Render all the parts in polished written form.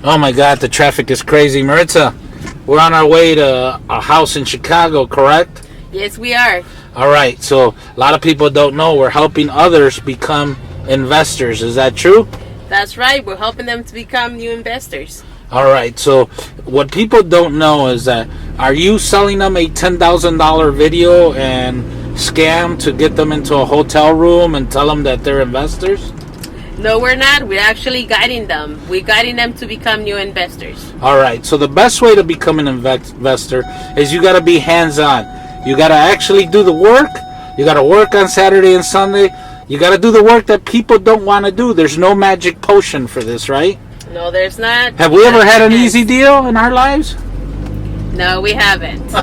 Oh my God, the traffic is crazy. Maritza, we're on our way to a house in Chicago, correct? Yes, we are. All right, so a lot of people don't know we're helping others become investors. Is that true? That's right. We're helping them to become new investors. All right, so what people don't know is that are you selling them a $10,000 video and scam to get them into a hotel room and tell them that they're investors? No, we're not. We're actually guiding them. We're guiding them to become new investors. All right, so the best way to become an investor is you got to be hands-on. You got to actually do the work. You got to work on Saturday and Sunday. You got to do the work that people don't want to do. There's no magic potion for this, right? No, there's not. Have we ever had an easy deal in our lives? No, we haven't.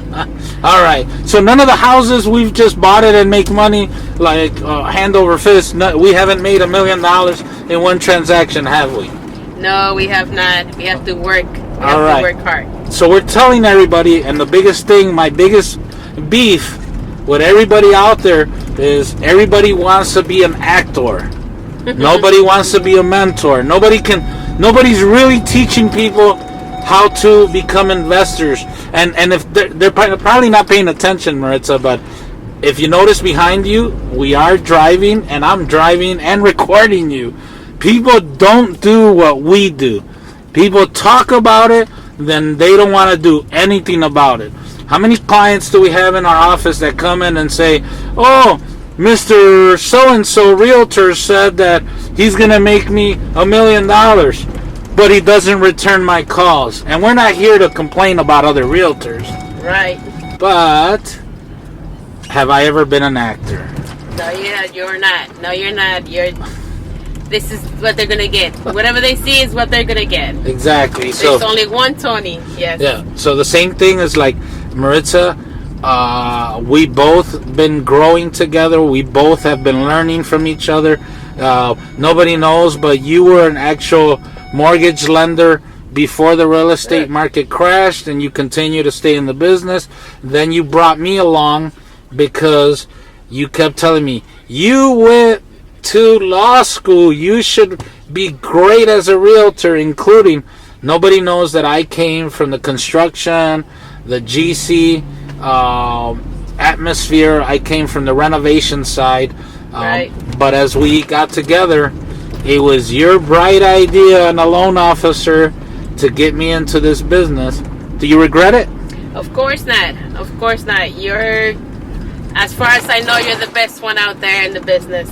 All right. So none of the houses we've just bought it and make money like hand over fist. No, we haven't made $1 million in one transaction, have we? No, we have not. We have to work. We All have right. to work hard. So we're telling everybody, and the biggest thing, my biggest beef with everybody out there is everybody wants to be an actor. Nobody wants to be a mentor. Nobody's really teaching people how to become investors. And if they're probably not paying attention, Maritza, but if you notice behind you, we are driving, and I'm driving and recording you. People don't do what we do. People talk about it, then they don't want to do anything about it. How many clients do we have in our office that come in and say, oh, Mr. So-and-so realtor said that he's going to make me $1 million, but he doesn't return my calls. And we're not here to complain about other realtors. Right. But have I ever been an actor? No, you're not. No, you're not. This is what they're going to get. Whatever they see is what they're going to get. Exactly. There's only one Tony. Yes. Yeah. So the same thing is like Maritza. We both been growing together. We both have been learning from each other. Nobody knows, but you were an actual mortgage lender before the real estate market crashed, and you continue to stay in the business. Then you brought me along because you kept telling me, you went to law school, you should be great as a realtor, including nobody knows that I came from the construction, the GC atmosphere. I came from the renovation side. Right. But as we got together, it was your bright idea and a loan officer to get me into this business. Do you regret it? Of course not. Of course not. As far as I know, you're the best one out there in the business.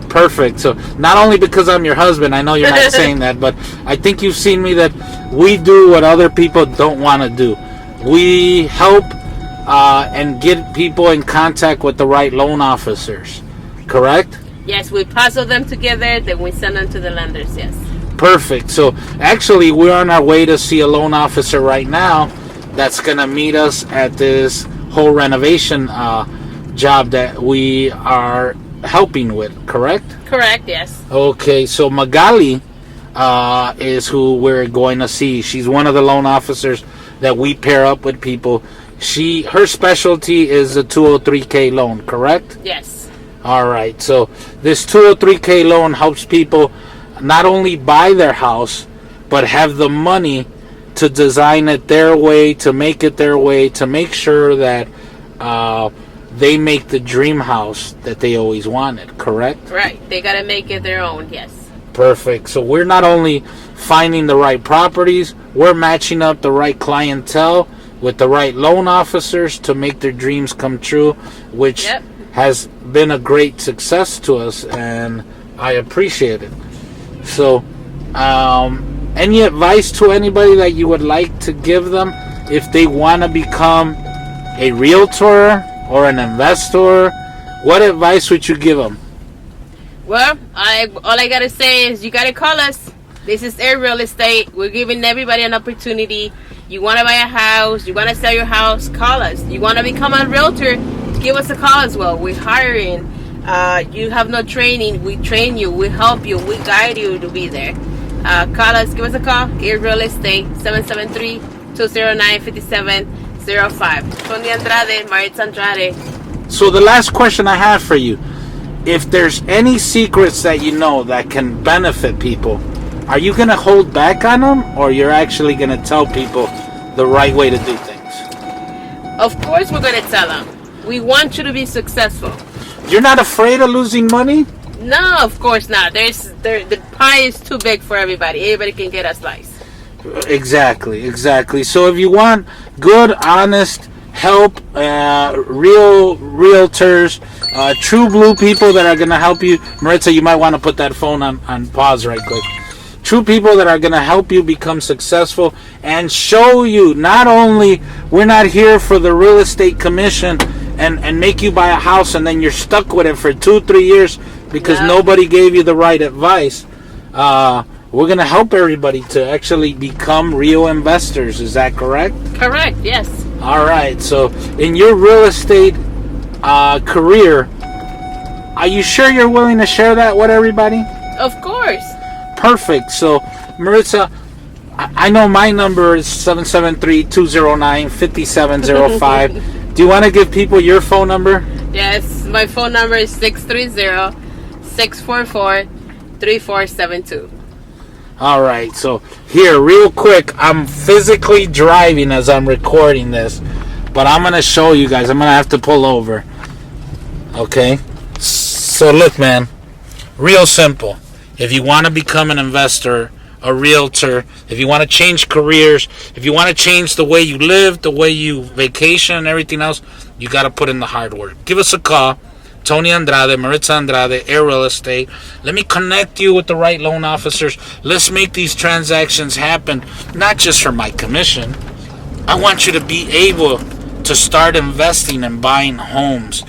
Perfect. So not only because I'm your husband, I know you're not saying that, but I think you've seen me that we do what other people don't want to do. We help and get people in contact with the right loan officers. Correct? Yes, we puzzle them together, then we send them to the lenders, yes. Perfect. So actually, we're on our way to see a loan officer right now that's going to meet us at this whole renovation job that we are helping with, correct? Correct, yes. Okay, so Magaly is who we're going to see. She's one of the loan officers that we pair up with people. Her specialty is the 203K loan, correct? Yes. All right, so this 203K loan helps people not only buy their house, but have the money to design it their way, to make it their way, to make sure that they make the dream house that they always wanted, correct? Right, they got to make it their own, yes. Perfect. So we're not only finding the right properties, we're matching up the right clientele with the right loan officers to make their dreams come true, which has been a great success to us, and I appreciate it. So, any advice to anybody that you would like to give them if they want to become a realtor or an investor? What advice would you give them? Well, all I gotta say is you gotta call us. This is Air Real Estate. We're giving everybody an opportunity. You want to buy a house, you want to sell your house, call us. You want to become a realtor, give us a call as well. We're hiring. You have no training, we train you, we help you, we guide you to be there. Call us, give us a call. Air Real Estate, 773-209-5705. Tony Andrade, Maritza Andrade. So the last question I have for you, if there's any secrets that you know that can benefit people are you going to hold back on them, or you're actually going to tell people the right way to do things? Of course we're going to tell them. We want you to be successful. You're not afraid of losing money? No, of course not. The pie is too big for everybody. Everybody can get a slice. Exactly. So if you want good, honest help, real realtors, true blue people that are going to help you. Maritza, you might want to put that phone on pause right quick. True people that are going to help you become successful and show you, not only we're not here for the real estate commission and make you buy a house and then you're stuck with it for 2-3 years because nobody gave you the right advice. We're going to help everybody to actually become real investors. Is that correct? Correct, yes. All right. So in your real estate career, are you sure you're willing to share that with everybody? Of course. Perfect. So, Maritza, I know my number is 773-209-5705. Do you want to give people your phone number? Yes, my phone number is 630-644-3472. All right. So, here, real quick, I'm physically driving as I'm recording this, but I'm going to show you guys. I'm going to have to pull over. Okay? So, look, man, real simple. If you want to become an investor, a realtor, if you want to change careers, if you want to change the way you live, the way you vacation and everything else, you got to put in the hard work. Give us a call. Tony Andrade, Maritza Andrade, Air Real Estate. Let me connect you with the right loan officers. Let's make these transactions happen, not just for my commission. I want you to be able to start investing and buying homes.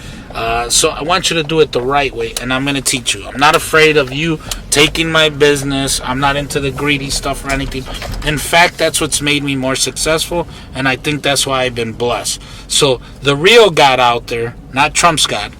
So I want you to do it the right way, and I'm going to teach you. I'm not afraid of you taking my business. I'm not into the greedy stuff or anything. In fact, that's what's made me more successful, and I think that's why I've been blessed. So the real God out there, not Trump's God,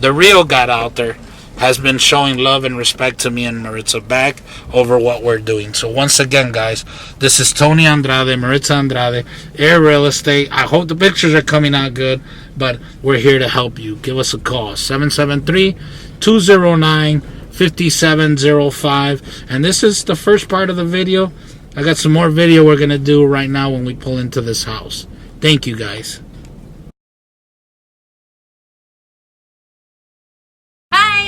the real God out there has been showing love and respect to me and Maritza back over what we're doing. So once again, guys, this is Tony Andrade, Maritza Andrade, Air Real Estate. I hope the pictures are coming out good, but we're here to help you. Give us a call, 773-209-5705. And this is the first part of the video. I got some more video we're going to do right now when we pull into this house. Thank you, guys.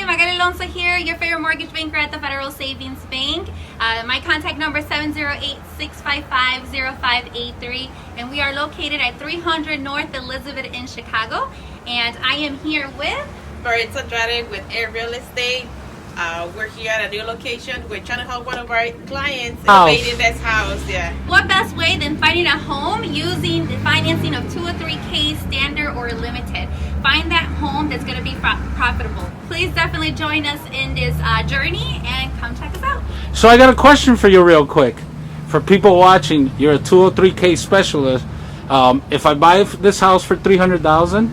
Magaly Alonzo here, your favorite mortgage banker at the Federal Savings Bank. My contact number is 708-655-0583, and we are located at 300 North Elizabeth in Chicago. And I am here with Maritza Andrade with Air Real Estate. We're here at a new location. We're trying to help one of our clients renovating this house. Yeah. What best way than finding a home using the financing of 2 or 3K standard or limited? Find that home that's going to be profitable. Please definitely join us in this journey and come check us out. So I got a question for you real quick. For people watching, you're a 203K specialist. If I buy this house for $300,000,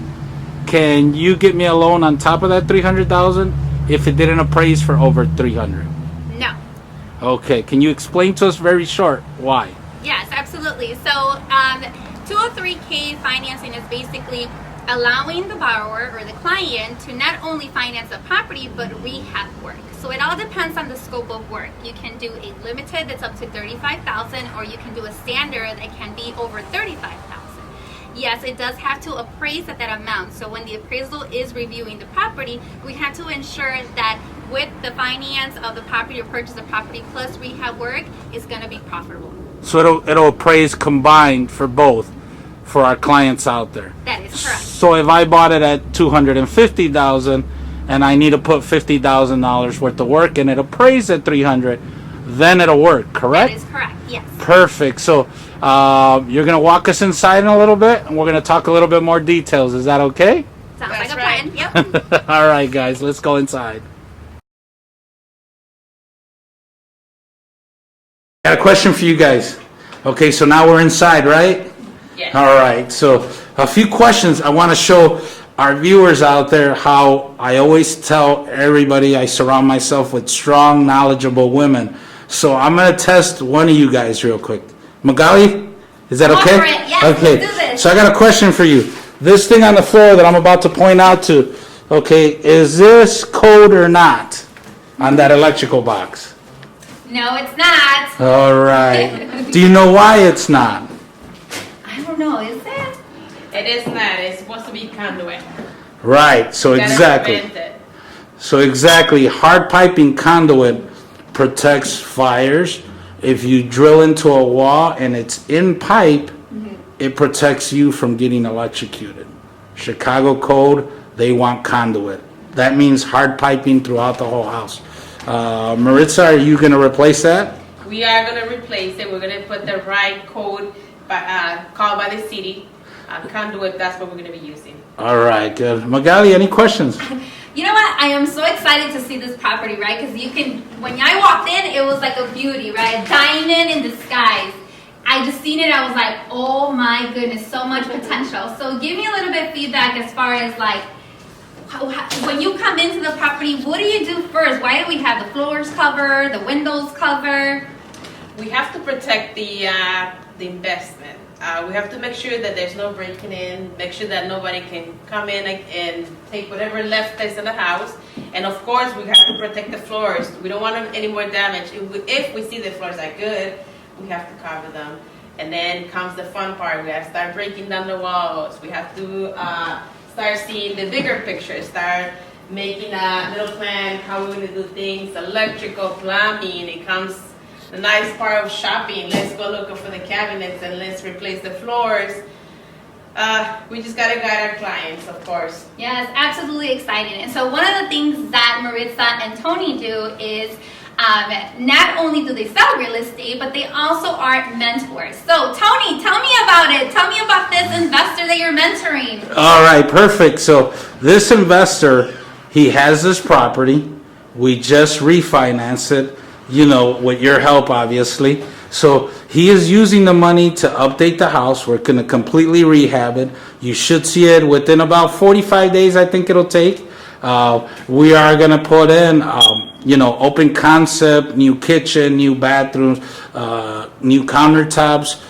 can you get me a loan on top of that $300,000 if it didn't appraise for over $300,000? No. Okay, can you explain to us very short why? Yes, absolutely. So 203K financing is basically allowing the borrower or the client to not only finance a property but rehab work. So it all depends on the scope of work. You can do a limited that's up to $35,000, or you can do a standard that can be over $35,000. Yes, it does have to appraise at that amount. So when the appraisal is reviewing the property, we have to ensure that with the finance of the property or purchase of property plus rehab work is going to be profitable. So it'll appraise combined for both, for our clients out there. That is correct. So if I bought it at $250,000 and I need to put $50,000 worth of work and it appraised at $300,000, then it'll work, correct? That is correct, yes. Perfect. So you're going to walk us inside in a little bit, and we're going to talk a little bit more details. Is that okay? Sounds That's like a right. plan. Yep. All right, guys, let's go inside. Got a question for you guys. Okay, so now we're inside, right? Yes. All right, so a few questions. I want to show our viewers out there how I always tell everybody I surround myself with strong, knowledgeable women. So I'm going to test one of you guys real quick. Magaly, is that okay? Go for it. Yes, okay. let's do this. So I got a question for you. This thing on the floor that I'm about to point out to, okay, is this code or not on that electrical box? No, it's not. All right. Do you know why it's not? I don't know. Is it? It is not. It's supposed to be conduit. Right. So You gotta exactly. prevent it. So exactly, hard piping conduit protects fires. If you drill into a wall and it's in pipe, it protects you from getting electrocuted. Chicago code, they want conduit. That means hard piping throughout the whole house. Maritza, are you going to replace that? We are going to replace it. We're going to put the right code called by the city. Conduit, that's what we're going to be using. All right, good. Magaly, any questions? You know what? I am so excited to see this property, right? Because you can, when I walked in, it was like a beauty, right? Diamond in disguise. I just seen it, I was like, oh my goodness, so much potential. So give me a little bit of feedback as far as like, when you come into the property, what do you do first? Why do we have the floors covered, the windows covered? We have to protect the investment. We have to make sure that there's no breaking in, make sure that nobody can come in and take whatever left is in the house. And of course, we have to protect the floors. We don't want any more damage. If we see the floors are good, we have to cover them. And then comes the fun part. We have to start breaking down the walls. We have to start seeing the bigger picture, start making a little plan, how we're going to do things, electrical, plumbing. It comes the nice part of shopping. Let's go looking for the cabinets and let's replace the floors. We just got to guide our clients, of course. Yes, absolutely exciting. And so one of the things that Maritza and Tony do is not only do they sell real estate, but they also are mentors. So Tony, tell me about it. Tell me about this investor that you're mentoring. All right, perfect. So this investor, he has this property. We just refinanced it, with your help, obviously. So he is using the money to update the house. We're going to completely rehab it. You should see it within about 45 days, I think it'll take. We are going to put in, open concept, new kitchen, new bathrooms, new countertops,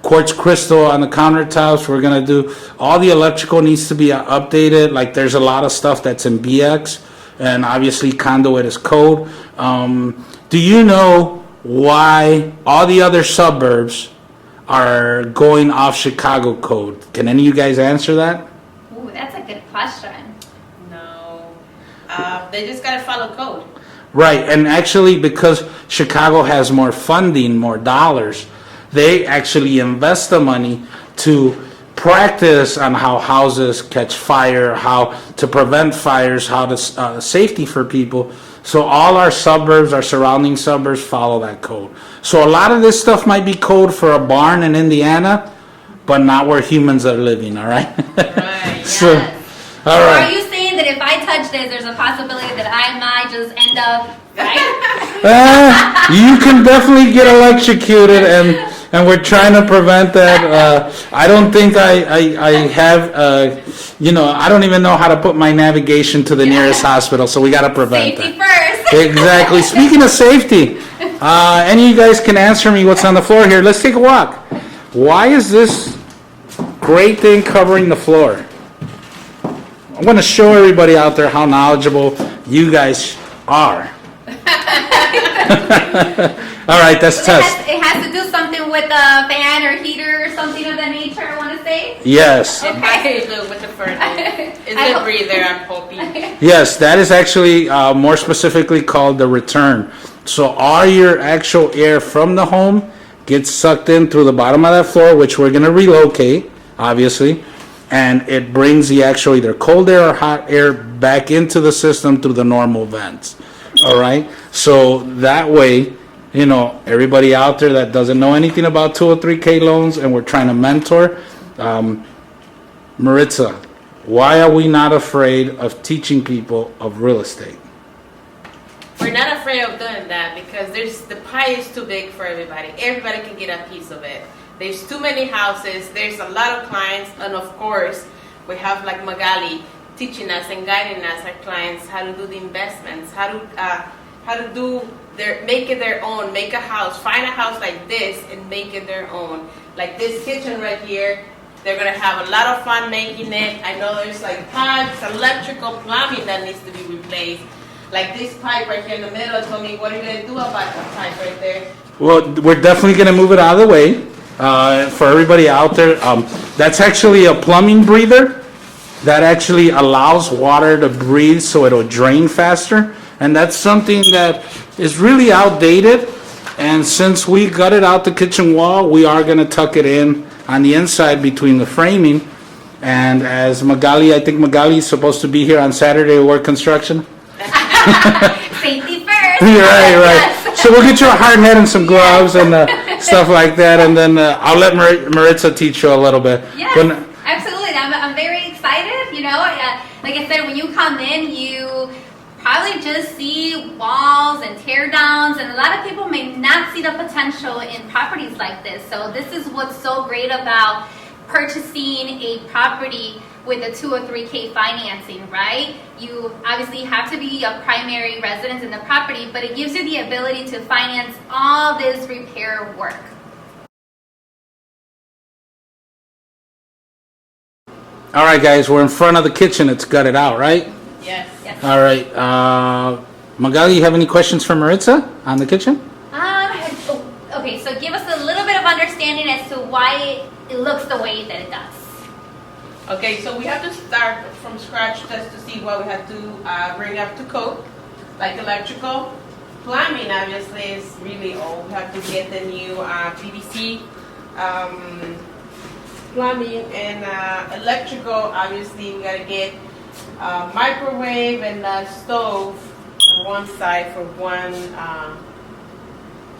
quartz crystal on the countertops. We're going to do, all the electrical needs to be updated. Like there's a lot of stuff that's in BX, and obviously conduit is code. Do you know why all the other suburbs are going off Chicago code? Can any of you guys answer that? Ooh, that's a good question. No. They just got to follow code. Right, and actually because Chicago has more funding, more dollars, they actually invest the money to practice on how houses catch fire, how to prevent fires, how to safety for people. So all our suburbs, our surrounding suburbs follow that code. So a lot of this stuff might be code for a barn in Indiana, but not where humans are living, all right? Right. So, Yes. all right. Are you saying that if I touch this, there's a possibility that I might just end up, right? You can definitely get electrocuted, and we're trying to prevent that. I don't think I have, I don't even know how to put my navigation to the nearest hospital, so we got to prevent Safety that. first. Exactly. Speaking of safety, any of you guys can answer me what's on the floor here. Let's take a walk. Why is this great thing covering the floor? I want to show everybody out there how knowledgeable you guys are. All right, that's test. It has to do something with a fan or heater or something of that nature, I want to say. Yes. It has to do with the furnace. It's a breather, I'm hoping. Yes, that is actually more specifically called the return. So all your actual air from the home gets sucked in through the bottom of that floor, which we're going to relocate, obviously, and it brings the actual either cold air or hot air back into the system through the normal vents. All right? So that way, everybody out there that doesn't know anything about 203K loans and we're trying to mentor, Maritza, why are we not afraid of teaching people of real estate? We're not afraid of doing that because the pie is too big for everybody. Everybody can get a piece of it. There's too many houses. There's a lot of clients, and of course, we have like Magaly teaching us and guiding us, our clients, how to do the investments, how to do make it their own, make a house, find a house like this and make it their own. Like this kitchen right here, they're gonna have a lot of fun making it. I know there's like pots, electrical, plumbing that needs to be replaced. Like this pipe right here in the middle, tell me what are you going to do about that pipe right there? Well, we're definitely going to move it out of the way. For everybody out there, that's actually a plumbing breather that actually allows water to breathe so it'll drain faster. And that's something that is really outdated. And since we gutted out the kitchen wall, we are going to tuck it in on the inside between the framing. And as Magaly, I think Magaly is supposed to be here on Saturday to work construction. Safety first. Right. Yes. So we'll get you a hard net and some gloves and stuff like that, and then I'll let Maritza teach you a little bit. Yes, absolutely. I'm very excited. You know, like I said, when you come in, you probably just see walls and tear downs, and a lot of people may not see the potential in properties like this. So this is what's so great about purchasing a property with a 2 or 3K financing, right? You obviously have to be a primary residence in the property, but it gives you the ability to finance all this repair work. All right, guys, we're in front of the kitchen. It's gutted out, right? Yes. All right. Magaly, you have any questions for Maritza on the kitchen? Okay, so give us a little bit of understanding as to why it looks the way that it does. Okay, so we have to start from scratch just to see what we have to bring up to code, like electrical. Plumbing, obviously, is really old. We have to get the new PVC plumbing, and electrical, obviously, we got to get microwave and stove on one side for one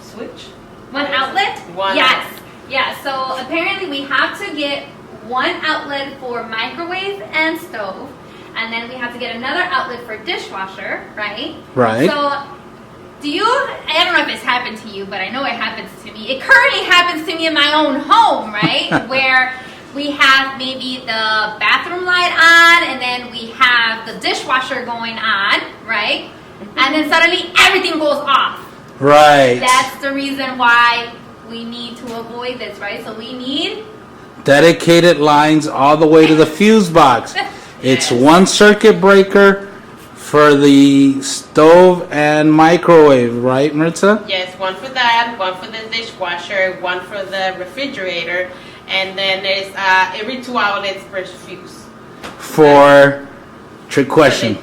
switch. One outlet? One yes. outlet. Yeah, so apparently we have to get one outlet for microwave and stove, and then we have to get another outlet for dishwasher, right? Right. So I don't know if it's happened to you, but I know it happens to me. It currently happens to me in my own home, right? Where we have maybe the bathroom light on, and then we have the dishwasher going on, right? And then suddenly everything goes off. Right. That's the reason why we need to avoid this, right? So we need dedicated lines all the way to the fuse box. It's one circuit breaker for the stove and microwave, right, Maritza? Yes, one for that, one for the dishwasher, one for the refrigerator, and then there's every 2 outlets per fuse. For trick question.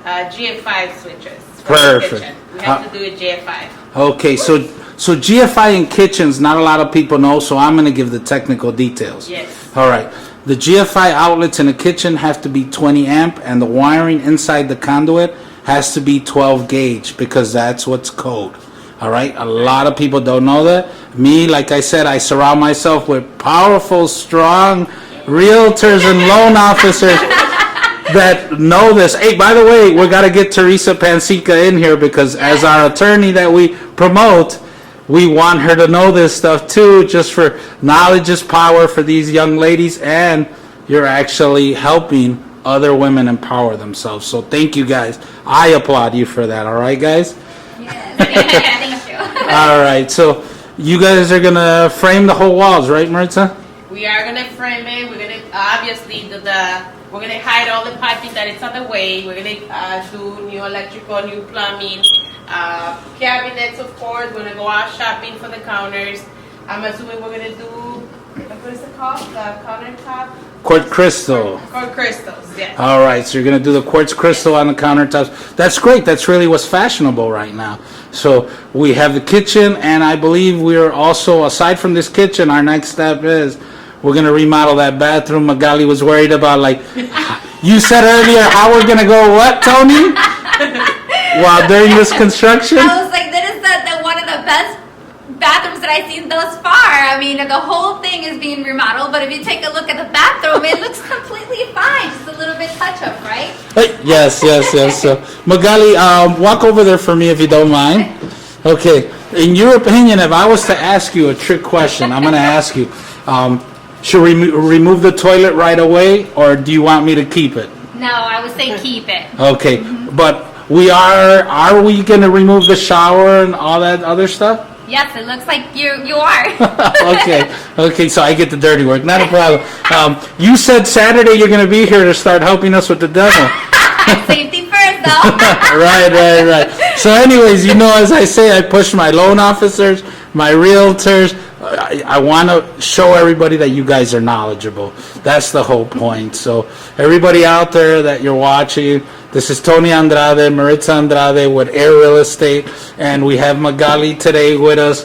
GF5 switches. For Perfect. the kitchen. We have to do a GF5. Okay, so GFI in kitchens, not a lot of people know, so I'm going to give the technical details. Yes. All right. The GFI outlets in a kitchen have to be 20 amp, and the wiring inside the conduit has to be 12 gauge because that's what's code. All right. A lot of people don't know that. Me, like I said, I surround myself with powerful, strong realtors and loan officers that know this. Hey, by the way, we got to get Teresa Pansica in here because as our attorney that we promote, we want her to know this stuff too, just for knowledge is power for these young ladies, and you're actually helping other women empower themselves. So thank you, guys. I applaud you for that. All right, guys? Yes. Thank you. All right. So you guys are going to frame the whole walls, right, Maritza? We are going to frame it. We're going to obviously do we're going to hide all the piping that is on the way. We're going to do new electrical, new plumbing, cabinets, of course. We're going to go out shopping for the counters. I'm assuming we're going to do, what is it called? The countertop? Quartz crystal. Quartz crystals, yes. All right, so you're going to do the quartz crystal on the countertops. That's great. That's really what's fashionable right now. So we have the kitchen, and I believe we're also, aside from this kitchen, our next step is we're going to remodel that bathroom. Magaly was worried about, like, you said earlier, how we're going to go what, Tony? While during this construction? I was like, that is the one of the best bathrooms that I've seen thus far. I mean, the whole thing is being remodeled, but if you take a look at the bathroom, it looks completely fine. Just a little bit touch-up, right? Yes. So, Magaly, walk over there for me if you don't mind. Okay. In your opinion, if I was to ask you a trick question, I'm going to ask you, should we remove the toilet right away, or do you want me to keep it? No, I would say keep it. Okay, but are we going to remove the shower and all that other stuff? Yes, it looks like you are. Okay, so I get the dirty work, not a problem. You said Saturday you're going to be here to start helping us with the demo. Safety first. years though. Right. So anyways, as I say, I push my loan officers, my realtors. I want to show everybody that you guys are knowledgeable. That's the whole point. So everybody out there that you're watching, this is Tony Andrade, Maritza Andrade with Air Real Estate, and we have Magaly today with us.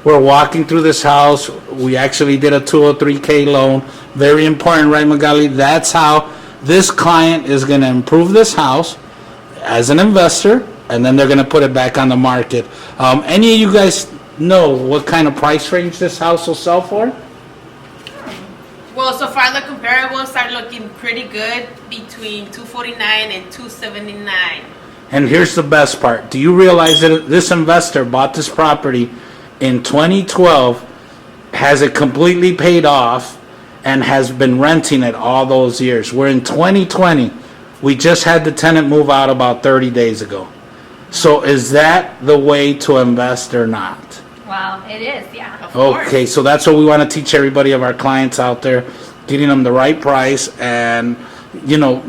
We're walking through this house. We actually did a 203K loan. Very important, right, Magaly? That's how this client is going to improve this house as an investor, and then they're going to put it back on the market. Any of you guys know what kind of price range this house will sell for? Well, so far the comparables are looking pretty good, between 249 and 279. And here's the best part. Do you realize that this investor bought this property in 2012, has it completely paid off, and has been renting it all those years? We're in 2020. We just had the tenant move out about 30 days ago. So is that the way to invest or not? Wow, it is, yeah. Okay, so that's what we want to teach everybody of our clients out there, getting them the right price and,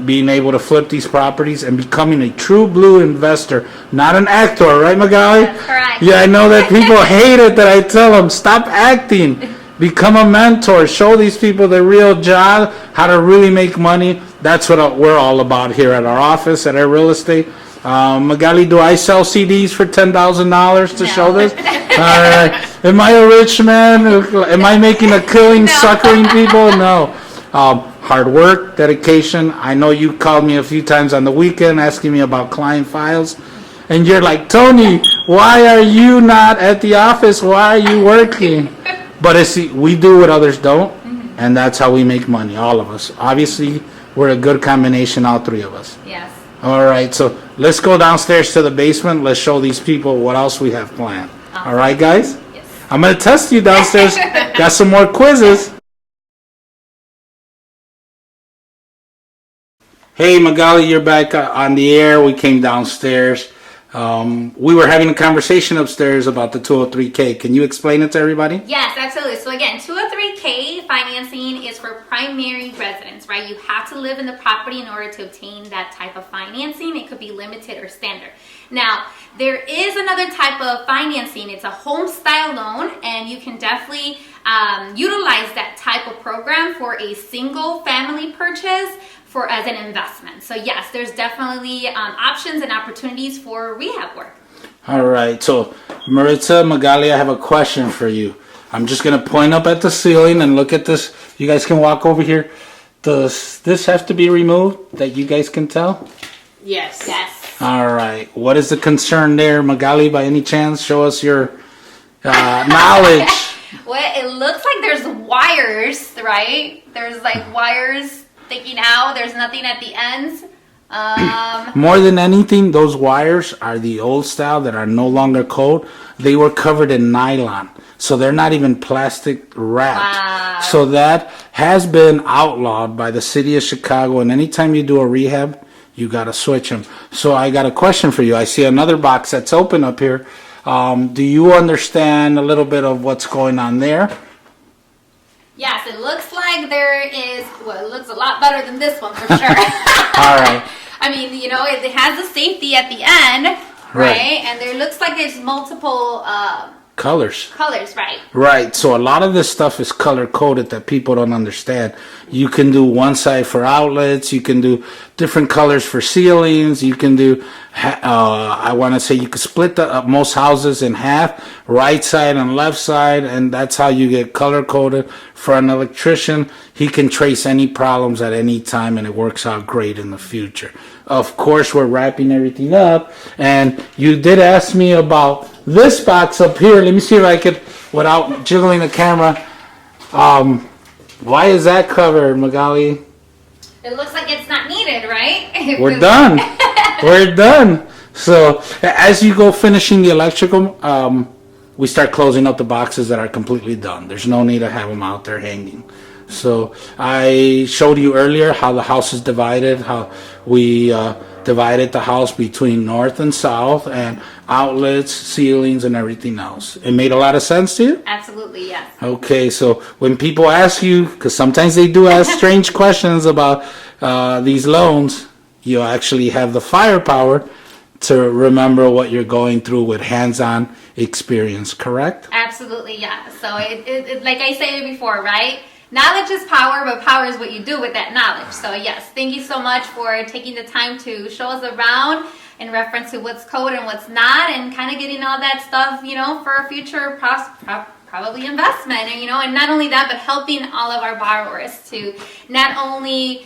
being able to flip these properties and becoming a true blue investor, not an actor, right, Magaly? That's correct. Yeah, I know that people hate it that I tell them, stop acting, become a mentor, show these people the real job, how to really make money. That's what we're all about here at our office, at our real estate. Magaly, do I sell CDs for $10,000 to show this? All right. Am I a rich man? Am I making a killing, suckering people? No. Hard work, dedication. I know you called me a few times on the weekend asking me about client files. And you're like, Tony, why are you not at the office? Why are you working? But we do what others don't, and that's how we make money, all of us. Obviously, we're a good combination, all three of us. Yes. All right, so let's go downstairs to the basement. Let's show these people what else we have planned. All right, guys? Yes. I'm going to test you downstairs. Got some more quizzes. Hey, Magaly, you're back on the air. We came downstairs. We were having a conversation upstairs about the 203K. Can you explain it to everybody? Yes, absolutely. So again, 203K financing is for primary residence, right? You have to live in the property in order to obtain that type of financing. It could be limited or standard. Now, there is another type of financing. It's a home style loan, and you can definitely utilize that type of program for a single family purchase as an investment. So yes, there's definitely options and opportunities for rehab work. All right, so Maritza, Magaly, I have a question for you. I'm just going to point up at the ceiling and look at this. You guys can walk over here. Does this have to be removed that you guys can tell? Yes. Yes. All right, what is the concern there, Magaly, by any chance? Show us your knowledge. Well, it looks like there's wires, right? There's like wires sticking out. There's nothing at the ends. More than anything, those wires are the old style that are no longer cold. They were covered in nylon, so they're not even plastic wrapped. Wow. So that has been outlawed by the city of Chicago, and anytime you do a rehab, you got to switch them. So I got a question for you. I see another box that's open up here. Do you understand a little bit of what's going on there? Yes, it looks like there is, well, it looks a lot better than this one for sure. All right. I mean, it has the safety at the end, right? And there looks like there's multiple colors, right? Right. So a lot of this stuff is color coded that people don't understand. You can do one side for outlets. You can do different colors for ceilings. You can do, I want to say you could split most houses in half, right side and left side, and that's how you get color coded. For an electrician, he can trace any problems at any time, and it works out great in the future. Of course, we're wrapping everything up, and you did ask me about this box up here. Let me see if I could, without jiggling the camera. Why is that covered, Magaly? It looks like it's not needed, right? We're done. We're done. So as you go finishing the electrical, we start closing up the boxes that are completely done. There's no need to have them out there hanging. So I showed you earlier how the house is divided, how we divided the house between north and south, and outlets, ceilings, and everything else. It made a lot of sense to you? Absolutely, yes. Okay, so when people ask you, because sometimes they do ask strange questions about these loans, you actually have the firepower to remember what you're going through with hands-on experience, correct? Absolutely, yeah. So it like I said before, right? Knowledge is power, but power is what you do with that knowledge. So yes, thank you so much for taking the time to show us around in reference to what's code and what's not, and kind of getting all that stuff, for a future probably investment, and and not only that, but helping all of our borrowers to not only,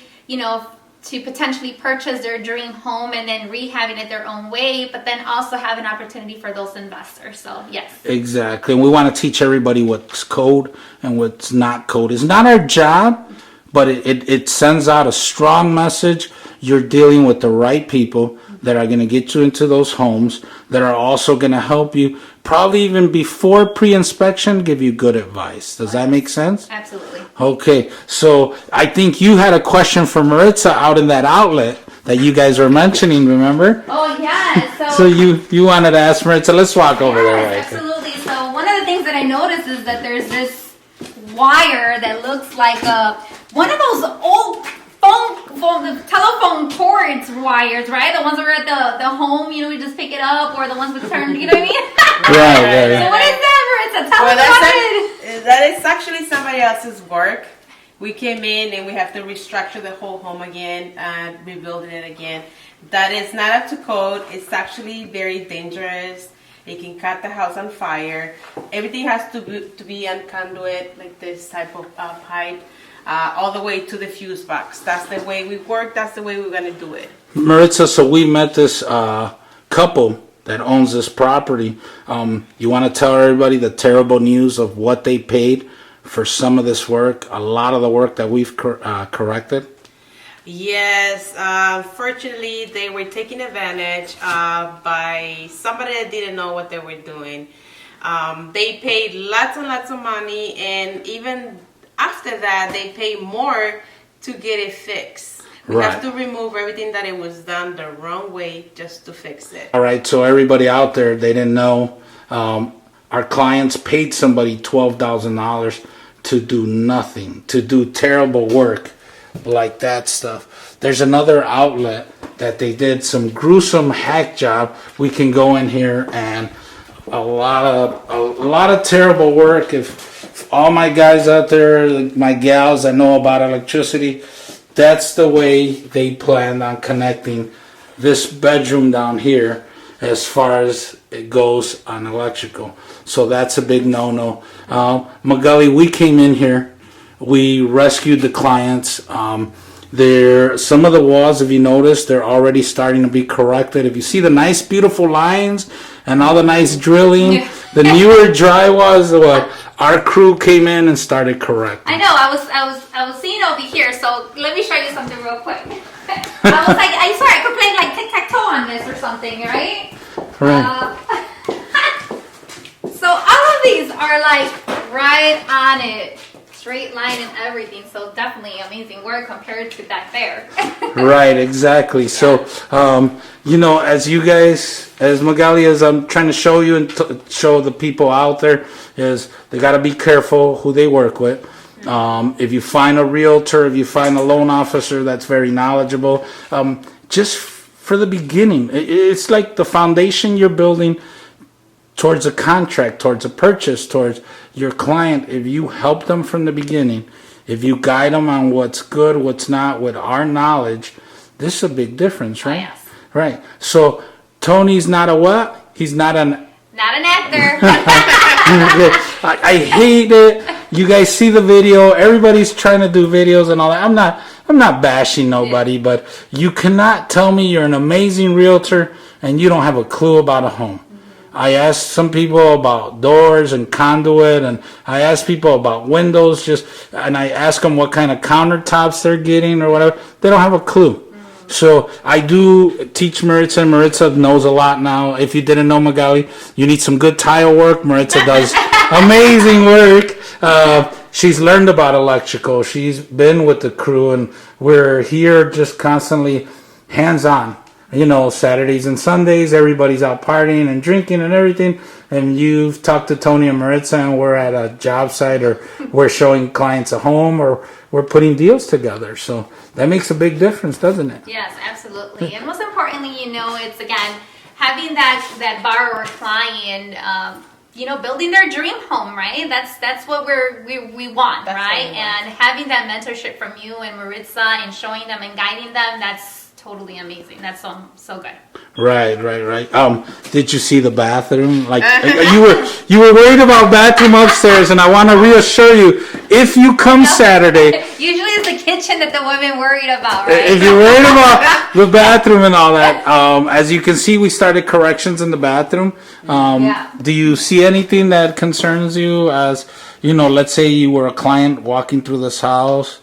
to potentially purchase their dream home and then rehabbing it their own way, but then also have an opportunity for those investors. So yes. Exactly. And we want to teach everybody what's code and what's not code. It's not our job, but it sends out a strong message. You're dealing with the right people that are going to get you into those homes, that are also going to help you, probably even before pre-inspection, give you good advice. Does that make sense? Absolutely. Okay, so I think you had a question for Maritza out in that outlet that you guys were mentioning, remember? Oh, yeah. So you wanted to ask Maritza. Let's walk over there right there. Absolutely. So one of the things that I noticed is that there's this wire that looks like one of those old the telephone cords wires, right? The ones that are at the home, we just pick it up, or the ones with turn, you know what I mean? Right. So what is that, Maritza? Tell us about it. That is actually somebody else's work. We came in and we have to restructure the whole home again and rebuilding it again. That is not up to code. It's actually very dangerous. It can cut the house on fire. Everything has to be on conduit, like this type of pipe. All the way to the fuse box. That's the way we work. That's the way we're going to do it. Maritza, so we met this couple that owns this property. You want to tell everybody the terrible news of what they paid for some of this work, a lot of the work that we've corrected? Yes. Unfortunately, they were taken advantage by somebody that didn't know what they were doing. They paid lots and lots of money, and even after that, they pay more to get it fixed. We have to remove everything that it was done the wrong way just to fix it. All right, so everybody out there, they didn't know. Our clients paid somebody $12,000 to do nothing, to do terrible work like that stuff. There's another outlet that they did some gruesome hack job. We can go in here and a lot of terrible work. If all my guys out there, my gals that know about electricity, that's the way they planned on connecting this bedroom down here as far as it goes on electrical. So that's a big no-no. Magaly, we came in here, we rescued the clients. Some of the walls, if you notice, they're already starting to be corrected. If you see the nice, beautiful lines and all the nice drilling, the newer drywall is what our crew came in and started correcting. I know. I was seeing over here. So let me show you something real quick. I was like, I swear I could play like tic-tac-toe on this or something, right? Right. So all of these are like right on it. Straight line and everything, so definitely amazing work compared to back there. Right, exactly. So, as you guys, as Magaly, as I'm trying to show you and show the people out there, is they got to be careful who they work with. If you find a realtor, if you find a loan officer that's very knowledgeable, just for the beginning, it's like the foundation you're building towards a contract, towards a purchase, towards your client. If you help them from the beginning, if you guide them on what's good, what's not, with our knowledge, this is a big difference, right? Oh, yes. Right. So Tony's not a what? He's not an... Not an actor. I hate it. You guys see the video. Everybody's trying to do videos and all that. I'm not bashing nobody, but you cannot tell me you're an amazing realtor and you don't have a clue about a home. I asked some people about doors and conduit, and I asked people about windows, and I ask them what kind of countertops they're getting or whatever. They don't have a clue. So I do teach Maritza, and Maritza knows a lot now. If you didn't know Magaly, you need some good tile work. Maritza does amazing work. She's learned about electrical. She's been with the crew, and we're here just constantly hands-on. Saturdays and Sundays, everybody's out partying and drinking and everything. And you've talked to Tony and Maritza, and we're at a job site, or we're showing clients a home, or we're putting deals together. So that makes a big difference, doesn't it? Yes, absolutely. And most importantly, it's again having that borrower client, building their dream home, right? That's what we want, right? And having that mentorship from you and Maritza and showing them and guiding them, that's totally amazing. That's so good. Right. Did you see the bathroom? Like you were worried about bathroom upstairs, and I want to reassure you, if you come Saturday, usually it's the kitchen that the women worried about, right? If you're worried about the bathroom and all that, as you can see, we started corrections in the bathroom. Do you see anything that concerns you? As let's say you were a client walking through this house.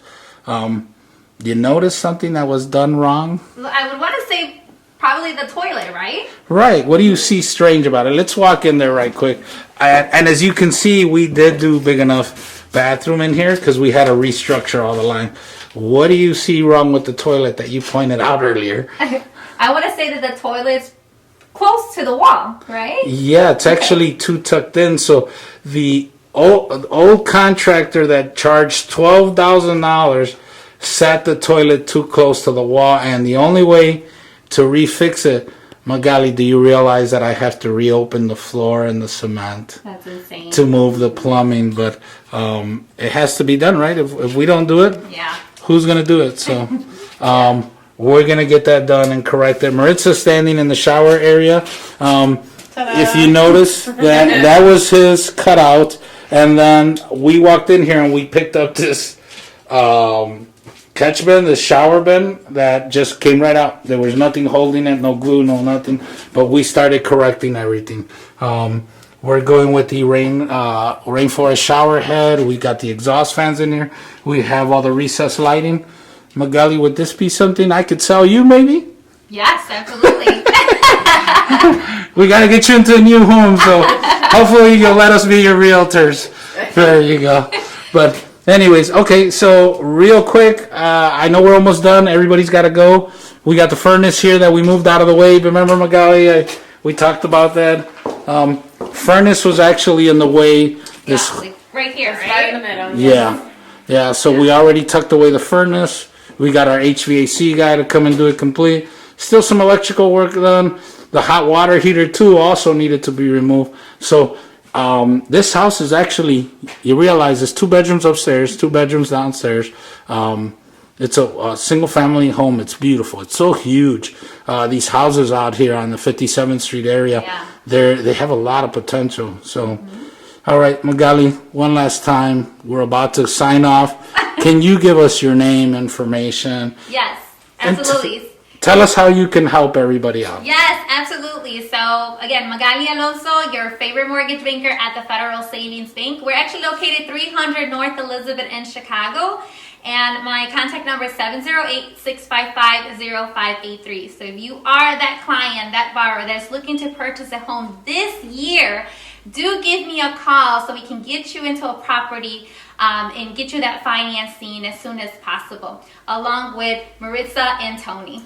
You notice something that was done wrong? I would want to say probably the toilet, right? Right. What do you see strange about it? Let's walk in there right quick. And as you can see, we did do big enough bathroom in here because we had to restructure all the line. What do you see wrong with the toilet that you pointed out earlier? I want to say that the toilet's close to the wall, right? Yeah, it's actually too tucked in. So the old contractor that charged $12,000 sat the toilet too close to the wall, and the only way to refix it, Magaly, do you realize that I have to reopen the floor and the cement? That's insane. To move the plumbing, but it has to be done, right? If we don't do it, who's going to do it? So we're going to get that done and correct it. Maritza's standing in the shower area. If you notice, that was his cutout, and then we walked in here and we picked up this catch bin, the shower bin that just came right out. There was nothing holding it, no glue, no nothing. But we started correcting everything. We're going with the rainforest shower head. We got the exhaust fans in here. We have all the recessed lighting. Magaly, would this be something I could sell you, maybe? Yes, absolutely. We got to get you into a new home, so hopefully you'll let us be your realtors. There you go. But anyways, okay, so real quick, I know we're almost done. Everybody's got to go. We got the furnace here that we moved out of the way. Remember, Magaly, we talked about that. Furnace was actually in the way. Right here, right? in the middle. Yeah, so we already tucked away the furnace. We got our HVAC guy to come and do it complete. Still some electrical work done. The hot water heater, too, also needed to be removed. So this house is actually, you realize there's 2 bedrooms upstairs, 2 bedrooms downstairs. It's a single family home. It's beautiful. It's so huge. These houses out here on the 57th Street area, they have a lot of potential. So, all right, Magaly, one last time. We're about to sign off. Can you give us your name, information? Yes, absolutely. Tell us how you can help everybody out. Yes, absolutely. So again, Magaly Alonzo, your favorite mortgage banker at the Federal Savings Bank. We're actually located 300 North Elizabeth in Chicago. And my contact number is 708-655-0583. So if you are that client, that borrower that's looking to purchase a home this year, do give me a call so we can get you into a property and get you that financing as soon as possible, along with Maritza and Tony.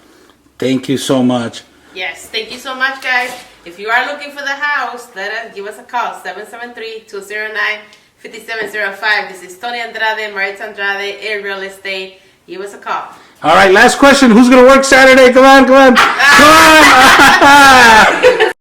Thank you so much. Yes, thank you so much, guys. If you are looking for the house, give us a call, 773-209-5705. This is Tony Andrade, Maritza Andrade, Air Real Estate. Give us a call. All right, last question. Who's going to work Saturday? Come on.